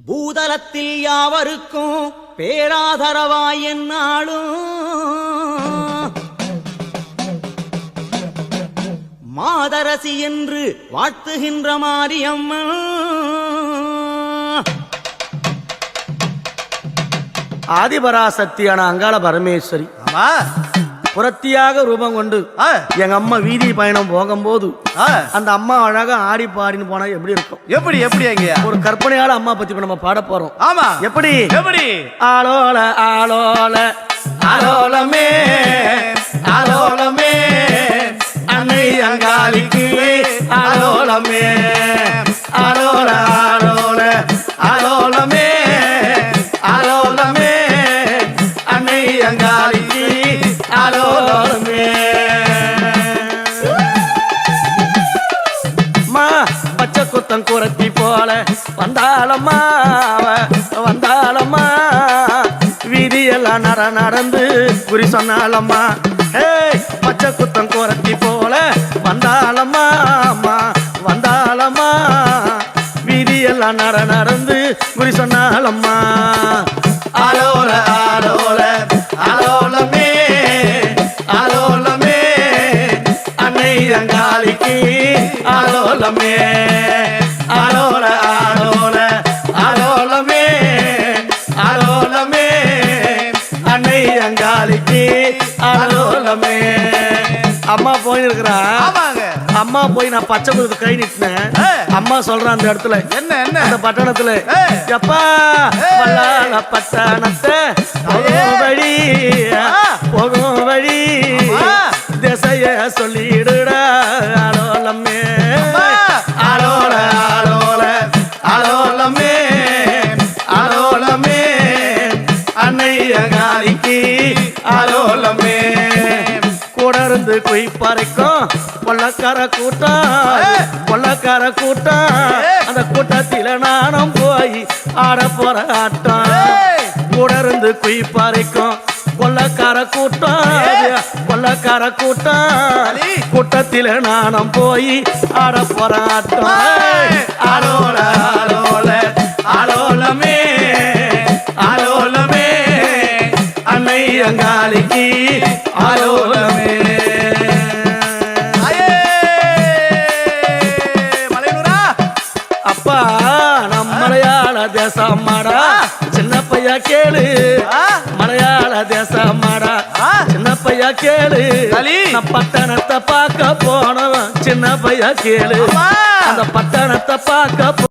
பூதலத்தில் யாவருக்கும் பேராதரவாய் என்னாலும் மாதரசி என்று வாழ்த்துகின்ற மாரியம்மன் ஆதிபராசக்தியான அங்காள பரமேஸ்வரி புரத்தியாக ரூபம் கொண்டு எங்க அம்மா வீதி பயணம் போகும்போது அந்த அம்மா அழகா ஆடி பாடின்னு போனா எப்படி இருக்கும்? எப்படி எப்படி ஒரு கற்பனையால அம்மா பத்தி நம்ம பாட போறோம். ஆமா, எப்படி எப்படி? ஆலோல ஆலோல ஆலோலமே ஆலோலமே அன்னை அங்காளிக்கு ஆலோலமே ஆலோல ஆலோல ஆலோலமே ஆலோலமே அன்னை அங்காளிக்கு ஆலோலமே. மா பச்சை குத்தம் குரத்தி போல வந்தாளம்மா வந்தாளம்மா வீதியெல்லாம் நடந்து குறி சொன்னாலம்மா. பச்சை குத்தம் குரத்தி போல வந்தாளம்மா அம்மா வந்தாளம்மா வீதியெல்லாம் நடந்து குறி சொன்னாலம்மா. ஆலோல ஆலோல ஆலோலமே ஆலோலமே அன்னை அங்காளிக்கு ஆலோலமே ஆலோல ஆலோல ஆலோலமே ஆலோலமே அன்னை அங்காளிக்கு ஆலோலமே. அம்மா போயிருக்கிறா. அம்மா போய் நான் பச்சை குத்து கை நிட்டினேன். அம்மா சொல்றான் அந்த இடத்துல என்ன என்ன அந்த பட்டணத்துல எப்பா வல்லால பட்டணத்தை வழி போகும் வழி திசைய சொல்லிடுடா ஆலோலமே ஆலோல ஆலோல ஆலோலமே ஆலோலமே அன்னை அங்காளிக்கு ஆலோலமே. கூட இருந்து குய் பறைக்கும் கொள்ளக்கார கூட்டம் அந்த கூட்டத்தில நானும் போய் ஆட போற ஆட்டம். கூட இருந்து குய் பறைக்கும் கொள்ளக்கார கூட்டம் கூட்டத்தில நானும் போய் ஆட போற ஆட்டம். ஆலோல ஆலோல ஆலோலமே ஆலோலமே அன்னை அங்காளிக்கு ஆலோலமே. அப்பா நம் மலையாள தேசமாடா சின்ன பையா கேளு மலையாள தேசமாடா சின்ன பையா கேளு நான் பட்டணத்தை பார்க்க போனவன் சின்ன பையா கேளு அந்த பட்டணத்தை பார்க்க